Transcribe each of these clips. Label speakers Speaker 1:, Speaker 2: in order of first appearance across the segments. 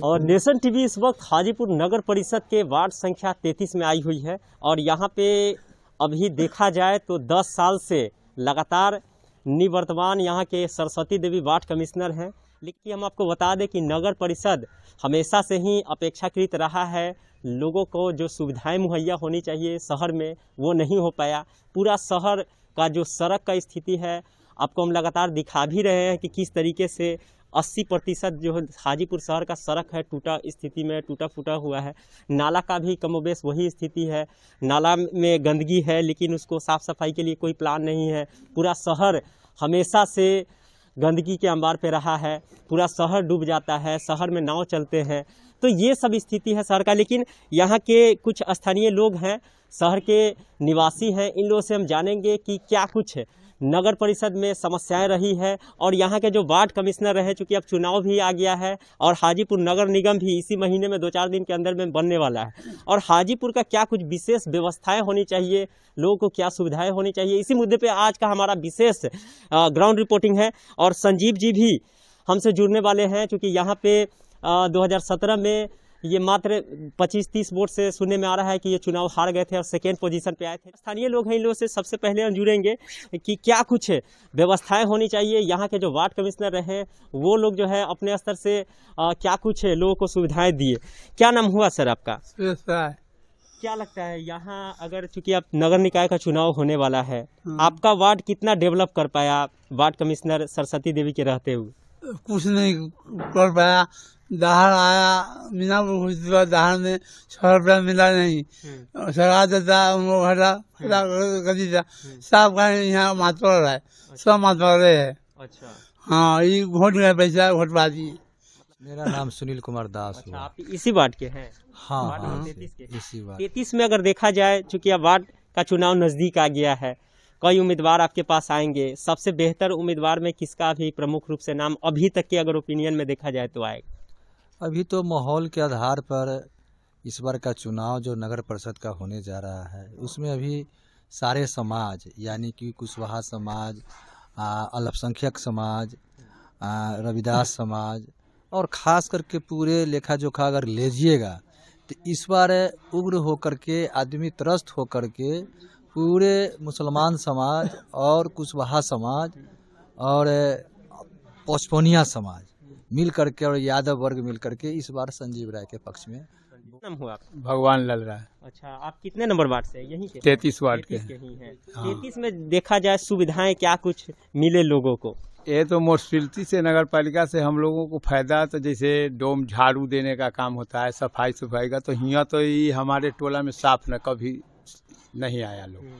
Speaker 1: और nation TV इस वक्त हाजीपुर नगर परिषद के वार्ड संख्या 33 में आई हुई है और यहाँ पे अभी देखा जाए तो 10 साल से लगातार निवर्तमान यहाँ के सरस्वती देवी वार्ड कमिश्नर हैं। लेकिन हम आपको बता दें कि नगर परिषद हमेशा से ही अपेक्षाकृत रहा है। लोगों को जो सुविधाएं मुहैया होनी चाहिए शहर में वो नहीं हो पाया। पूरा शहर का जो सड़क का स्थिति है आपको हम लगातार दिखा भी रहे हैं कि किस तरीके से 80% जो हाजीपुर शहर का सड़क है टूटा स्थिति में टूटा फूटा हुआ है। नाला का भी कमोबेश वही स्थिति है। नाला में गंदगी है लेकिन उसको साफ़ सफाई के लिए कोई प्लान नहीं है। पूरा शहर हमेशा से गंदगी के अंबार पे रहा है। पूरा शहर डूब जाता है, शहर में नाव चलते हैं। तो ये सब स्थिति है शहर का। लेकिन यहाँ के कुछ स्थानीय लोग हैं, शहर के निवासी हैं, इन लोगों से हम जानेंगे कि क्या कुछ नगर परिषद में समस्याएं रही है। और यहाँ के जो वार्ड कमिश्नर रहे, चूँकि अब चुनाव भी आ गया है और हाजीपुर नगर निगम भी इसी महीने में 2-4 दिन के अंदर में बनने वाला है। और हाजीपुर का क्या कुछ विशेष व्यवस्थाएं होनी चाहिए, लोगों को क्या सुविधाएं होनी चाहिए, इसी मुद्दे पे आज का हमारा विशेष ग्राउंड रिपोर्टिंग है। और संजीव जी भी हमसे जुड़ने वाले हैं, क्योंकि यहाँ पे 2017 में ये मात्र 25-30 वोट से सुनने में आ रहा है कि ये चुनाव हार गए थे और सेकेंड पोजीशन पे आए थे। स्थानीय लोग हैं, इन लोगों से सबसे पहले हम जुड़ेंगे कि क्या कुछ व्यवस्थाएं होनी चाहिए। यहाँ के जो वार्ड कमिश्नर रहे वो लोग जो है अपने स्तर से क्या कुछ लोगों को सुविधाएं दिए। क्या नाम हुआ सर आपका? क्या लगता है यहाँ अगर चूंकि अब नगर निकाय का चुनाव होने वाला है, आपका वार्ड कितना डेवलप कर पाया वार्ड कमिश्नर सरस्वती देवी के रहते हुए?
Speaker 2: कुछ नहीं कर पाया। दहाड़ आया मीनापुर दहाड़ में 100 रुपया मिला नहीं। सरकार देता उन लोग हटा कर दीजिए। सब का यहाँ मातवर है, सब मातवरे है। अच्छा हाँ, ये वोट का पैसा वोटबाजी।
Speaker 3: मेरा नाम सुनील कुमार दास हुआ।
Speaker 1: आप इसी वार्ड के हैं?
Speaker 3: हाँ,
Speaker 1: वार्ड
Speaker 3: हाँ,
Speaker 1: 33 के।
Speaker 3: इसी वार्ड
Speaker 1: 33 में अगर देखा जाए, चूँकि अब वार्ड का चुनाव नज़दीक आ गया है, कई उम्मीदवार आपके पास आएंगे। सबसे बेहतर उम्मीदवार में किसका भी प्रमुख रूप से नाम अभी तक के अगर ओपिनियन में देखा जाए तो आएगा?
Speaker 3: अभी तो माहौल के आधार पर इस बार का चुनाव जो नगर परिषद का होने जा रहा है उसमें अभी सारे समाज यानी कि कुशवाहा समाज, अल्पसंख्यक समाज, रविदास समाज और ख़ास करके पूरे लेखा जोखा अगर लीजिएगा तो इस बार उग्र होकर के आदमी त्रस्त होकर के पूरे मुसलमान समाज और कुशवाहा समाज और पचपनिया समाज मिल करके और यादव वर्ग मिल करके इस बार संजीव राय के पक्ष में।
Speaker 1: नाम हुआ?
Speaker 2: भगवान लल रहा है।
Speaker 1: अच्छा, आप कितने नंबर वार्ड से? यहीं के
Speaker 2: 33 वार्ड के
Speaker 1: ही हैं।
Speaker 2: हाँ।
Speaker 1: 33 में देखा जाए सुविधाएं क्या कुछ मिले लोगों को?
Speaker 4: ये तो म्यूनसिपैलिटी से नगर पालिका से हम लोगों को फायदा तो जैसे डोम झाड़ू देने का काम होता है, सफाई सुफाई का, तो यहाँ तो ये हमारे टोला में साफ न कभी नहीं आया लोग।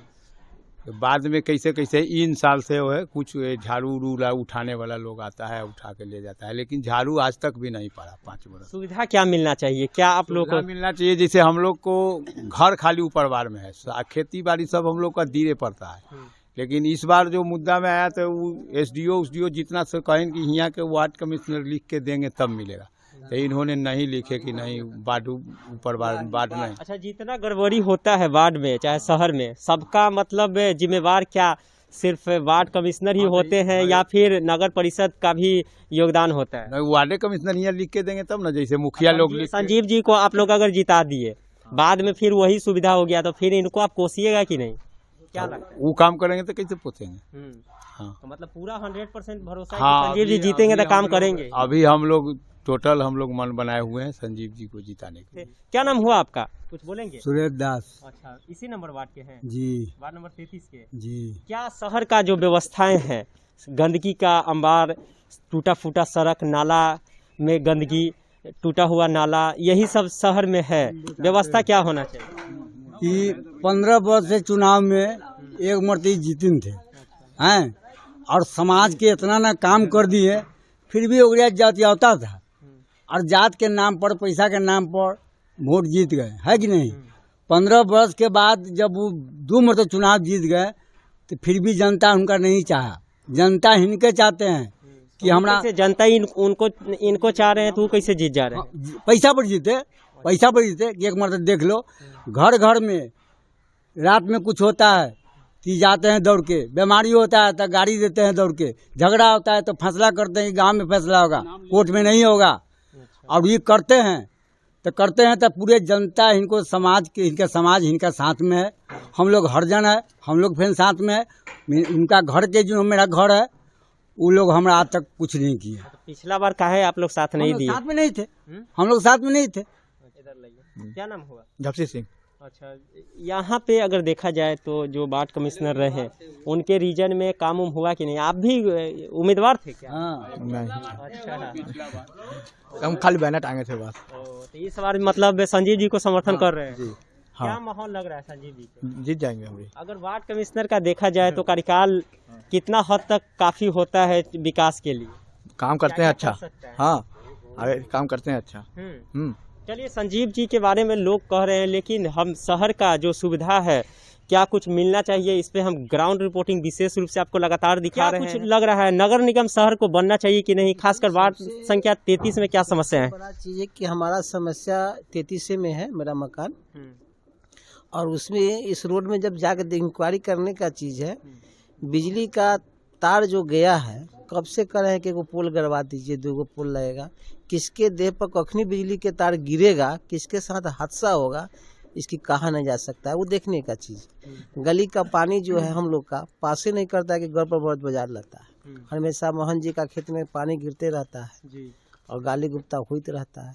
Speaker 4: तो बाद में कैसे कैसे इन साल से वो है कुछ झाड़ू उठाने वाला लोग आता है, उठा के ले जाता है, लेकिन झाड़ू आज तक भी नहीं पड़ा 5 वर्ष।
Speaker 1: सुविधा क्या मिलना चाहिए, क्या आप लोग को
Speaker 4: मिलना चाहिए? जैसे हम लोग को घर खाली ऊपर बार में है, खेती बाड़ी सब हम लोग का धीरे पड़ता है। लेकिन इस बार जो मुद्दा में आया तो एसडीओ जितना से कहें कि यहाँ के वार्ड कमिश्नर लिख के देंगे तब मिलेगा, तो इन्होंने नहीं लिखे कि नहीं वार्ड ऊपर वार्ड नहीं।
Speaker 1: अच्छा, जितना गड़बड़ी होता है वार्ड में चाहे शहर में, सबका मतलब जिम्मेवार क्या सिर्फ वार्ड कमिश्नर ही होते हैं या फिर नगर परिषद का भी योगदान होता है?
Speaker 4: नहीं, वार्ड कमिश्नर यहाँ लिख के देंगे तब ना। जैसे मुखिया लोग
Speaker 1: संजीव जी को आप लोग अगर जिता दिए, बाद में फिर वही सुविधा हो गया तो फिर इनको आप कोसिएगा कि नहीं? क्या लगता है?
Speaker 4: वो काम करेंगे तो कैसे पूछेंगे?
Speaker 1: हाँ, तो मतलब पूरा 100% भरोसा है
Speaker 4: हाँ,
Speaker 1: कि संजीव जी जीतेंगे तो काम करेंगे।
Speaker 4: अभी हम लोग टोटल मन बनाए हुए हैं संजीव जी को जिताने के।
Speaker 1: क्या नाम हुआ आपका, कुछ बोलेंगे?
Speaker 2: सुरेश दास।
Speaker 1: अच्छा, इसी नंबर वार्ड के हैं?
Speaker 2: जी।
Speaker 1: वार्ड नंबर 33 के?
Speaker 2: जी।
Speaker 1: क्या शहर का जो व्यवस्थाएं हैं, गंदगी का अंबार, टूटा फूटा सड़क, नाला में गंदगी, टूटा हुआ नाला, यही सब शहर में है, व्यवस्था क्या होना चाहिए?
Speaker 2: कि 15 वर्ष से चुनाव में एक मर्ती जीतिन थे हैं और समाज के इतना ना काम कर दिए, फिर भी ओकरा जातियावता था और जात के नाम पर, पैसा के नाम पर वोट जीत गए, है कि नहीं? 15 वर्ष के बाद जब वो 2 मरतबा चुनाव जीत गए तो फिर भी जनता उनका नहीं चाहा। जनता इनके चाहते हैं कि हमरा
Speaker 1: जनता इनको चाह रहे हैं, तो वो कैसे जीत जा रहे हैं?
Speaker 2: पैसा पर जीते। एक मरतबा देख लो, घर घर में रात में कुछ होता है कि जाते हैं दौड़ के, बीमारी होता है तो गाड़ी देते हैं दौड़ के, झगड़ा होता है तो फैसला करते हैं कि गांव में फैसला होगा, कोर्ट में नहीं होगा। और ये करते हैं तो पूरे जनता इनको समाज के इनका साथ में है। हम लोग हरिजन है, हम लोग फिर साथ में है। उनका घर के जो मेरा घर है वो लोग हमारा आज तक कुछ नहीं किया।
Speaker 1: पिछला बार काहे आप लोग साथ नहीं दिए?
Speaker 2: साथ में नहीं थे, हम लोग साथ में नहीं थे।
Speaker 1: क्या नाम हुआ?
Speaker 4: झपसी सिंह।
Speaker 1: अच्छा, यहाँ पे अगर देखा जाए तो जो वार्ड कमिश्नर रहे उनके रीजन में काम हुआ कि नहीं? आप भी उम्मीदवार थे क्या?
Speaker 4: नहीं,
Speaker 1: अच्छा,
Speaker 4: हम खाली बैनर टांगे थे बस।
Speaker 1: तो इस बार मतलब संजीव जी को समर्थन कर रहे हैं?
Speaker 4: जी,
Speaker 1: क्या माहौल लग रहा है संजीव जी को?
Speaker 4: जीत जाएंगे हम भी।
Speaker 1: अगर वार्ड कमिश्नर का देखा जाए तो कार्यकाल कितना हद तक काफी होता है विकास के लिए?
Speaker 4: काम करते हैं
Speaker 1: क्या
Speaker 4: अच्छा।
Speaker 1: कर सकता है?
Speaker 4: हाँ, अरे काम करते हैं अच्छा।
Speaker 1: चलिए, संजीव जी के बारे में लोग कह रहे हैं, लेकिन हम शहर का जो सुविधा है क्या कुछ मिलना चाहिए, इस पे हम ग्राउंड रिपोर्टिंग विशेष रूप से आपको लगातार दिखा रहे हैं। कुछ लग रहा है नगर निगम शहर को बनना चाहिए कि नहीं? खासकर वार्ड संख्या 33 में क्या समस्या है?
Speaker 5: बड़ा चीज़ है कि हमारा समस्या 33 में है, मेरा मकान, और उसमें इस रोड में जब जाकर इंक्वायरी करने का चीज़ है, बिजली का तार जो गया है, कब से कर रहे हैं कि वो पोल गड़वा दीजिए, 2 पोल लगेगा, किसके देह पर कखनी बिजली के तार गिरेगा, किसके साथ हादसा होगा, इसकी कहा नहीं जा सकता है। वो देखने का चीज़। गली का पानी जो है हम लोग का पास ही नहीं करता है कि घर पर बहुत बाजार लगता है। हमेशा मोहन जी का खेत में पानी गिरते रहता है और गाली गुप्ता होते रहता है।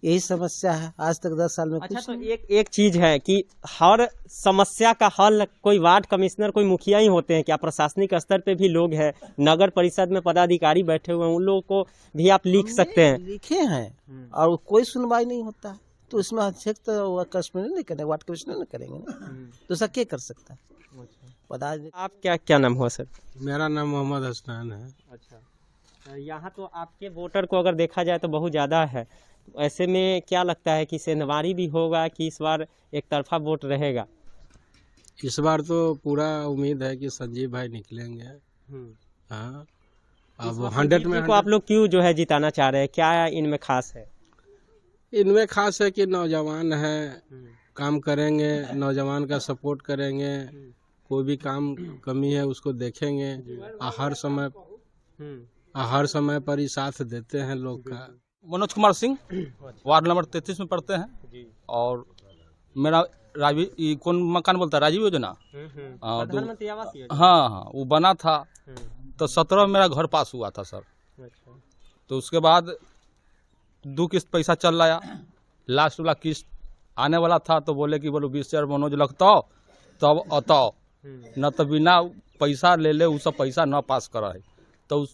Speaker 5: यही समस्या है आज तक 10 साल में।
Speaker 1: अच्छा, तो एक चीज है कि हर समस्या का हल कोई वार्ड कमिश्नर, कोई मुखिया ही होते हैं क्या? प्रशासनिक स्तर पे भी लोग हैं, नगर परिषद में पदाधिकारी बैठे हुए हैं, उन लोगों को भी आप लिख सकते हैं।
Speaker 5: लिखे हैं और कोई सुनवाई नहीं होता है, तो इसमें अध्यक्ष तो कमिश्नर नहीं करेंगे, वार्ड कमिश्नर नहीं करेंगे ना, तो सब क्या कर सकता है?
Speaker 1: आप क्या नाम हुआ सर?
Speaker 6: मेरा नाम मोहम्मद हसनैन है।
Speaker 1: अच्छा, यहाँ तो आपके वोटर को अगर देखा जाए तो बहुत ज़्यादा है, ऐसे में क्या लगता है कि सेंधमारी भी होगा कि इस बार एक तरफा वोट रहेगा?
Speaker 6: इस बार तो पूरा उम्मीद है कि संजीव भाई निकलेंगे। हाँ, अब 100 में
Speaker 1: को आप लोग क्यों जो है जिताना चाह रहे हैं? क्या इनमें खास है?
Speaker 6: इनमें खास है कि नौजवान है, काम करेंगे, नौजवान का सपोर्ट करेंगे, कोई भी काम कमी है उसको देखेंगे, हर समय पर ही साथ देते हैं लोग का।
Speaker 7: मनोज कुमार सिंह, वार्ड नंबर 33 में पढ़ते हैं, और मेरा कौन मकान बोलता है, राजीव योजना।
Speaker 1: प्रधानमंत्री आवास योजना।
Speaker 7: हाँ, वो बना था तो 17 मेरा घर पास हुआ था सर। तो उसके बाद 2 किस्त पैसा चल रहा, लास्ट वाला किस्त आने वाला था, तो बोले कि बोलो 20,000 मनोज लगता हो तब अताओ, न तो बिना पैसा ले ले, वो सब पैसा न पास करा है, तो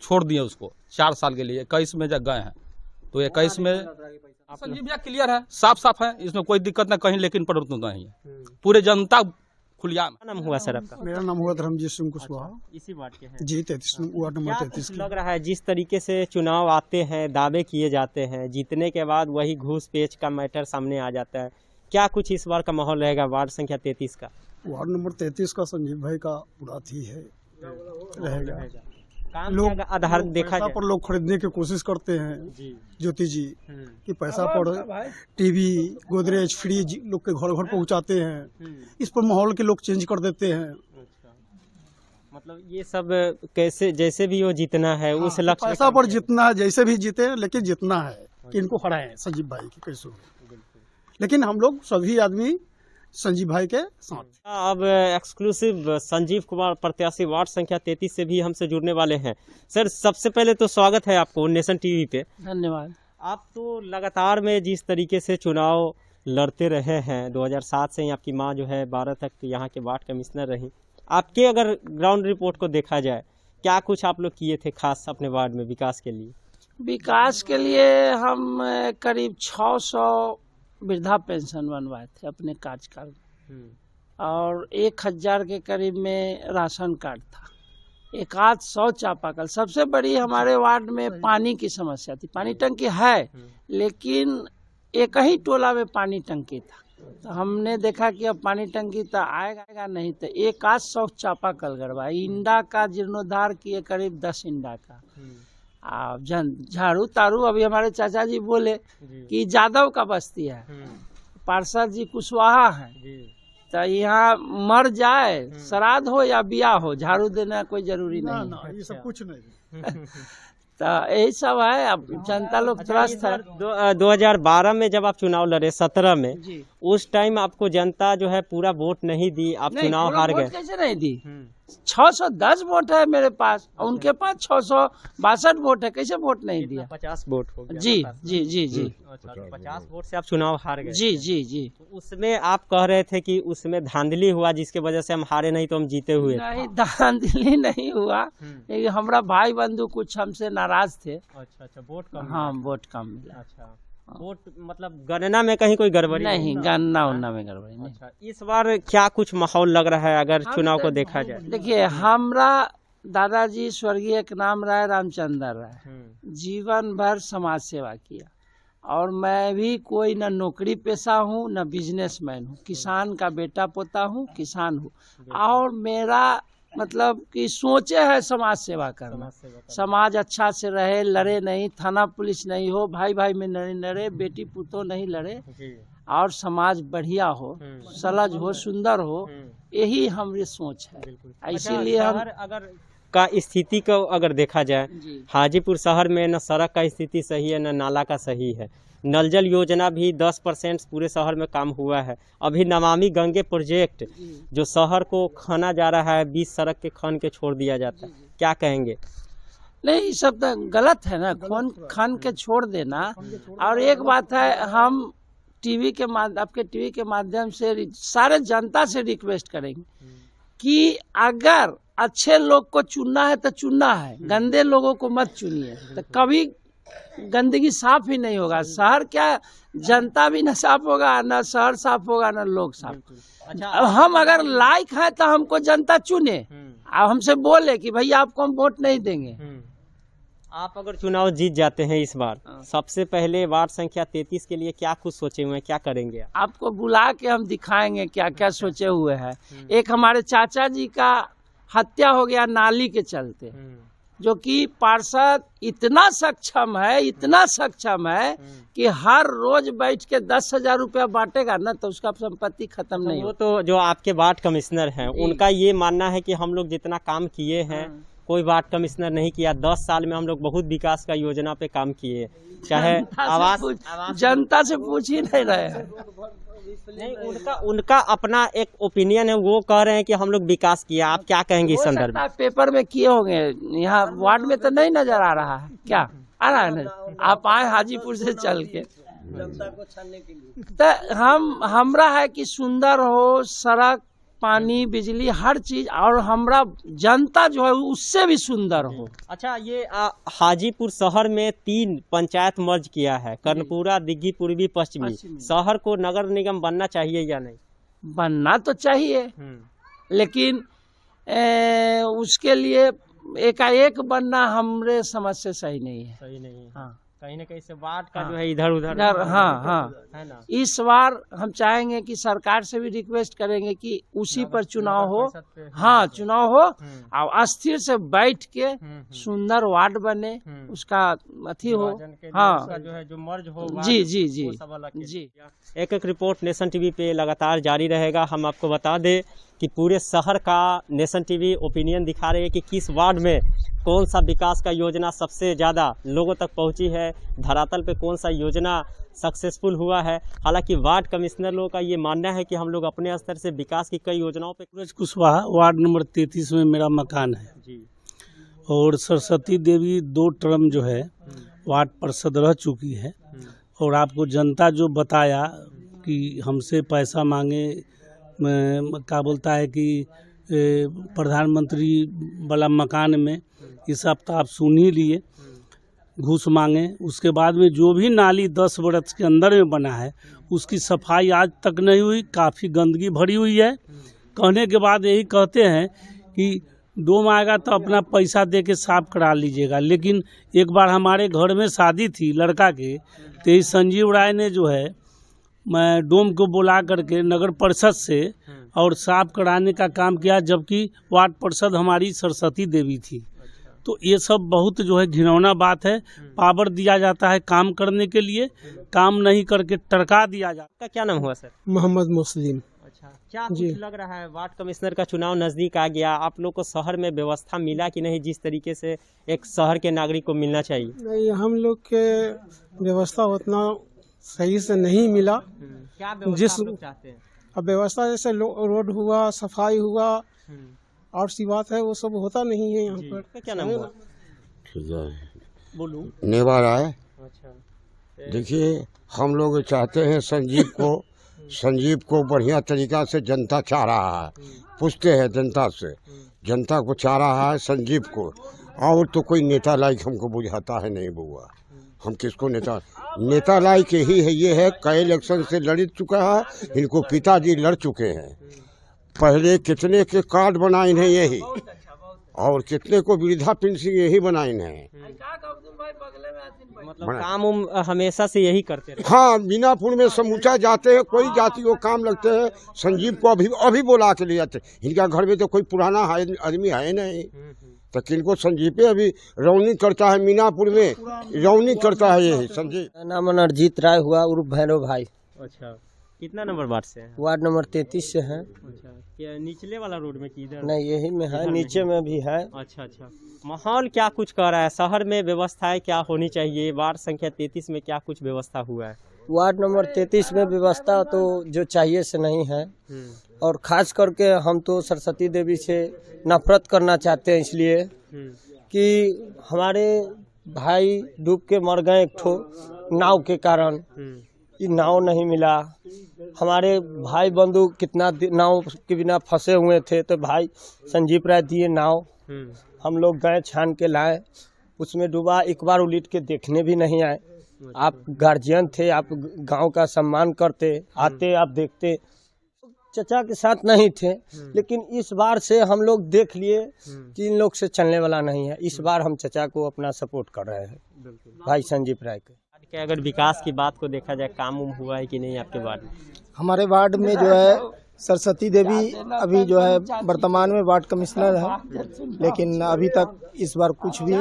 Speaker 7: छोड़ दिए उसको 4 साल के लिए। 21 में जब गए हैं तो 21 में संजीव भैया क्लियर है, साफ है, इसमें कोई दिक्कत ना कहीं, लेकिन पर नहीं है, पूरे जनता खुलिया।
Speaker 1: नाम हुआ सर आपका?
Speaker 8: मेरा नाम हुआ धर्मजीत सिंह कुशवाहा।
Speaker 1: इसी वार्ड के हैं?
Speaker 8: जी, 33 वार्ड नंबर 33।
Speaker 1: लग रहा है जिस तरीके से चुनाव आते हैं, दावे किए जाते हैं, जीतने के बाद वही घूस पेच का मैटर सामने आ जाता है, क्या कुछ इस बार का माहौल रहेगा वार्ड संख्या 33 का?
Speaker 8: वार्ड नंबर 33 का संजीव भाई का पूरा थी है रहेगा।
Speaker 1: लोग आधार देखा
Speaker 8: पैसा पर लोग खरीदने की कोशिश करते हैं ज्योति जी कि पैसा पर टीवी, गोदरेज, फ्रिज लोग के घर घर पहुंचाते हैं। इस पर माहौल के लोग चेंज कर देते हैं।
Speaker 1: मतलब ये सब कैसे, जैसे भी वो जीतना है उस लक्ष्य,
Speaker 8: पैसा पर जितना है, जैसे भी जीते, लेकिन जितना है कि इनको हराएं संजीव भाई की कैसे। लेकिन हम लोग सभी आदमी संजीव भाई के साथ।
Speaker 1: अब एक्सक्लूसिव संजीव कुमार प्रत्याशी वार्ड संख्या 33 से भी हमसे जुड़ने वाले हैं। सर, सबसे पहले तो स्वागत है आपको नेशन टीवी पे।
Speaker 5: धन्यवाद।
Speaker 1: आप तो लगातार में जिस तरीके से चुनाव लड़ते रहे हैं, 2007 से ही आपकी माँ जो है 12 तक यहाँ के वार्ड कमिश्नर रही, आपके अगर ग्राउंड रिपोर्ट को देखा जाए, क्या कुछ आप लोग किए थे खास अपने वार्ड में विकास के लिए?
Speaker 5: विकास के लिए हम करीब 600 वृद्धा पेंशन बनवाए थे अपने कार्यकाल में, और 1000 के करीब में राशन कार्ड था, 100 चापाकल। सबसे बड़ी हमारे वार्ड में पानी की समस्या थी। पानी टंकी है, लेकिन एक ही टोला में पानी टंकी था, तो हमने देखा कि अब पानी टंकी तो आएगा नहीं, तो 100 चापाकल गड़वाए। इंडा का जीर्णोद्धार किए करीब 10 इंडा का। झाड़ू तारू अभी हमारे चाचा जी बोले कि जादव का बस्ती है, पार्षद जी कुशवाहा है, तो यहाँ मर जाए, श्राद्ध हो या ब्याह हो, झाड़ू देना कोई जरूरी नहीं है।
Speaker 8: ये सब कुछ नहीं।
Speaker 5: तो यही सब है। अब जनता लोग त्रस्त है।
Speaker 1: 2012 में जब आप चुनाव लड़े, 17 में,
Speaker 5: जी
Speaker 1: उस टाइम आपको जनता जो है पूरा वोट नहीं दी, आप
Speaker 5: नहीं,
Speaker 1: चुनाव
Speaker 5: पूरा
Speaker 1: हार
Speaker 5: वोट
Speaker 1: गए।
Speaker 5: कैसे नहीं दी? 610 वोट है मेरे पास, उनके पास 662 वोट है, कैसे वोट नहीं दिया?
Speaker 1: 50 वोट हो गया।
Speaker 5: जी जी जी जी
Speaker 1: अच्छा, तो 50 वोट से आप चुनाव हार गए।
Speaker 5: जी जी जी।
Speaker 1: तो उसमें आप कह रहे थे कि उसमें धांधली हुआ जिसके वजह से हम हारे, नहीं तो हम जीते हुए।
Speaker 5: नहीं, धांधली नहीं हुआ, लेकिन हमारा भाई बंधु कुछ हमसे नाराज थे।
Speaker 1: अच्छा अच्छा, वोट कम।
Speaker 5: हाँ, वोट कम मिला।
Speaker 1: अच्छा, वोट मतलब गणना में कहीं कोई गड़बड़ी
Speaker 5: नहीं, गन्ना उन्ना में गड़बड़ी नहीं।
Speaker 1: अच्छा, इस बार क्या कुछ माहौल लग रहा है अगर चुनाव को देखा जाए?
Speaker 5: देखिए, हमरा दादाजी स्वर्गीय के नाम राय रामचंद्र राय जीवन भर समाज सेवा किया, और मैं भी कोई न नौकरी पेशा हूँ न बिजनेसमैन हूँ, किसान का बेटा पोता हूँ, किसान हूँ, और मेरा मतलब कि सोचे है समाज सेवा करना। समाज अच्छा से रहे, लड़े नहीं, थाना पुलिस नहीं हो, भाई भाई में नहीं लड़े, बेटी पुतो नहीं लड़े, और समाज बढ़िया हो, सलज हो, सुंदर हो, यही हमारी सोच है। इसीलिए हम
Speaker 1: अगर का स्थिति को अगर देखा जाए, हाजीपुर शहर में न सड़क का स्थिति सही है न नाला का सही है। नल जल योजना भी 10% पूरे शहर में काम हुआ है। अभी नमामि गंगे प्रोजेक्ट जो शहर को खाना जा रहा है, 20 सड़क के खन के छोड़ दिया जाता है, क्या कहेंगे?
Speaker 5: नहीं, ये सब तो गलत है ना, खान के छोड़ देना। और एक बात है, हम आपके टीवी के माध्यम से सारे जनता से रिक्वेस्ट करेंगे कि अगर अच्छे लोग को चुनना है तो चुनना है, गंदे लोगों को मत चुनिए, तो कभी गंदगी साफ ही नहीं होगा। शहर क्या, जनता भी न साफ होगा, न शहर साफ होगा, न लोग साफ।
Speaker 1: अच्छा,
Speaker 5: अब हम अगर लायक हैं तो हमको जनता चुने, अब हमसे बोले कि भैया आपको हम वोट नहीं देंगे।
Speaker 1: आप अगर चुनाव जीत जाते हैं इस बार, सबसे पहले वार्ड संख्या 33 के लिए क्या कुछ सोचे हुए हैं, क्या करेंगे?
Speaker 5: आपको बुला के हम दिखाएंगे क्या क्या सोचे हुए हैं। एक हमारे चाचा जी का हत्या हो गया नाली के चलते, जो कि पार्षद इतना सक्षम है कि हर रोज बैठ के 10,000 रुपया बांटेगा ना, तो उसका संपत्ति खत्म नहीं
Speaker 1: वो
Speaker 5: हो।
Speaker 1: तो जो आपके वार्ड कमिश्नर हैं, उनका ये मानना है कि हम लोग जितना काम किए हैं कोई वार्ड कमिश्नर नहीं किया। 10 साल में हम लोग बहुत विकास का योजना पे काम किए, चाहे आवास।
Speaker 5: जनता से पूछ ही नहीं रहे हैं।
Speaker 1: नहीं, उनका अपना एक ओपिनियन है, वो कह रहे हैं कि हम लोग विकास किया। आप क्या कहेंगे इस संदर्भ में?
Speaker 5: पेपर में किए होंगे, यहाँ वार्ड में तो नहीं नजर आ रहा है। क्या आ रहा है? नहीं, आप आए हाजीपुर से चल के, तो हमरा है कि सुंदर हो, सड़क, पानी, बिजली, हर चीज, और हमरा जनता जो है उससे भी सुंदर हो।
Speaker 1: अच्छा, ये हाजीपुर शहर में 3 पंचायत मर्ज किया है, कर्णपुरा, दिग्गी, पूर्वी, पश्चिमी। शहर को नगर निगम बनना चाहिए या नहीं?
Speaker 5: बनना तो चाहिए, लेकिन उसके लिए एकाएक बनना हमरे समझ से सही नहीं है।
Speaker 1: सही नहीं है।
Speaker 5: हाँ,
Speaker 1: कहीं न कहीं से वार्ड का जो है इधर उधर।
Speaker 5: हाँ,
Speaker 1: है ना।
Speaker 5: इस बार हम चाहेंगे कि सरकार से भी रिक्वेस्ट करेंगे कि उसी पर चुनाव हो। हाँ, चुनाव हो, और स्थिर से बैठ के सुंदर वार्ड बने, उसका अथी हो। हाँ,
Speaker 1: जो है जो मर्ज हो।
Speaker 5: जी जी जी जी।
Speaker 1: एक रिपोर्ट नेशन टीवी पे लगातार जारी रहेगा। हम आपको बता दें कि पूरे शहर का नेशन टीवी ओपिनियन दिखा रही है कि किस वार्ड में कौन सा विकास का योजना सबसे ज़्यादा लोगों तक पहुंची है, धरातल पे कौन सा योजना सक्सेसफुल हुआ है। हालांकि वार्ड कमिश्नर लोगों का ये मानना है कि हम लोग अपने स्तर से विकास की कई योजनाओं पे।
Speaker 9: सूरज कुशवाहा, वार्ड नंबर 33 में मेरा मकान है
Speaker 1: जी।
Speaker 9: और सरस्वती देवी 2 टर्म जो है वार्ड पार्षद रह चुकी है, और आपको जनता जो बताया कि हमसे पैसा मांगे, क्या बोलता है कि प्रधानमंत्री वाला मकान में, इस हफ्ता आप सुन ही लिए, घूस मांगे। उसके बाद में जो भी नाली 10 वर्ष के अंदर में बना है उसकी सफाई आज तक नहीं हुई, काफ़ी गंदगी भरी हुई है। कहने के बाद यही कहते हैं कि डोम आएगा तो अपना पैसा दे के साफ करा लीजिएगा, लेकिन एक बार हमारे घर में शादी थी लड़का के, तो इस संजीव राय ने जो है मैं डोम को बुला करके नगर परिषद से और साफ कराने का काम किया, जबकि वार्ड पार्षद हमारी सरस्वती देवी थी। तो ये सब बहुत जो है घिनौना बात है। पावर दिया जाता है काम करने के लिए, काम नहीं करके टरका दिया जाता है।
Speaker 1: क्या नाम हुआ सर?
Speaker 10: मोहम्मद मुस्लिम।
Speaker 1: अच्छा, क्या कुछ लग रहा है, वार्ड कमिश्नर का चुनाव नजदीक आ गया, आप लोग को शहर में व्यवस्था मिला कि नहीं जिस तरीके से एक शहर के नागरिक को मिलना चाहिए?
Speaker 8: नहीं, हम लोग के व्यवस्था उतना सही से नहीं मिला।
Speaker 1: क्या व्यवस्था
Speaker 8: जिस
Speaker 1: आप लोग चाहते हैं?
Speaker 8: अब व्यवस्था जैसे रोड हुआ, सफाई हुआ और सी बात है, वो सब होता नहीं है यहाँ पर।
Speaker 1: क्या नाम हुआ?
Speaker 10: ठीक है,
Speaker 1: बोलूं?
Speaker 10: नेवार आए।
Speaker 1: अच्छा,
Speaker 10: देखिए, हम लोग चाहते हैं संजीव को बढ़िया तरीका से जनता चाह रहा है, पूछते हैं जनता से, जनता को चाह रहा है संजीव को, और तो कोई नेता लायक हमको बुझाता है नहीं बुआ। हम किसको नेता लायक ही है, ये है कई इलेक्शन से लड़ चुका है, इनको पिताजी लड़ चुके हैं, पहले कितने के कार्ड बनाए हैं यही, और कितने को वृद्धा पेंशन यही बनाए हैं।
Speaker 1: मतलब काम हमेशा से यही करते रहे।
Speaker 10: हाँ, मीनापुर में समूचा जाते हैं, कोई जाति को काम लगते हैं, संजीव को अभी बुला के ले जाते हैं। इनका घर में तो कोई पुराना आदमी है नहीं, तो किनको संजीव पे अभी रौनी करता है, मीनापुर में रौनी करता है यही संजीव।
Speaker 11: नाम अनर्जीत राय हुआ उर्फ भैरव भाई।
Speaker 1: अच्छा, कितना नंबर वार्ड से है?
Speaker 11: वार्ड नंबर 33 से है।
Speaker 1: अच्छा, क्या निचले वाला रोड में की इधर?
Speaker 11: नहीं, यही में है, नीचे में भी है।
Speaker 1: अच्छा अच्छा, माहौल क्या कुछ कर रहा है शहर में, व्यवस्थाएं क्या होनी चाहिए? वार्ड संख्या 33 में क्या कुछ व्यवस्था हुआ है?
Speaker 11: वार्ड नंबर 33 में व्यवस्था तो जो चाहिए से नहीं है, और खास करके हम तो सरस्वती देवी से नफरत करना चाहते हैं, इसलिए कि हमारे भाई डूब के मर गए एक ठो नाव के कारण, ये नाव नहीं मिला। हमारे भाई बंधु कितना नाव के बिना फंसे हुए थे, तो भाई संजीव राय दिए नाव, हम लोग गए छान के लाए, उसमें डूबा, एक बार उलट के देखने भी नहीं आए। आप गार्जियन थे, आप गांव का सम्मान करते, आते आप देखते, चचा के साथ नहीं थे, लेकिन इस बार से हम लोग देख लिए कि इन लोग से चलने वाला नहीं है। इस बार हम चचा को अपना सपोर्ट कर रहे हैं, भाई संजीव राय के।
Speaker 1: अगर विकास की बात को देखा जाए, काम हुआ है कि नहीं आपके वार्ड में?
Speaker 12: हमारे वार्ड में जो है सरस्वती देवी अभी जो है वर्तमान में वार्ड कमिश्नर है, लेकिन अभी तक इस बार कुछ भी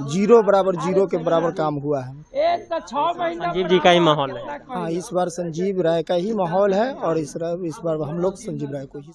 Speaker 12: जीरो के बराबर काम हुआ है।
Speaker 1: संजीव जी का ही माहौल है।
Speaker 12: हाँ, इस बार संजीव राय का ही माहौल है, और इस बार हम लोग संजीव राय को ही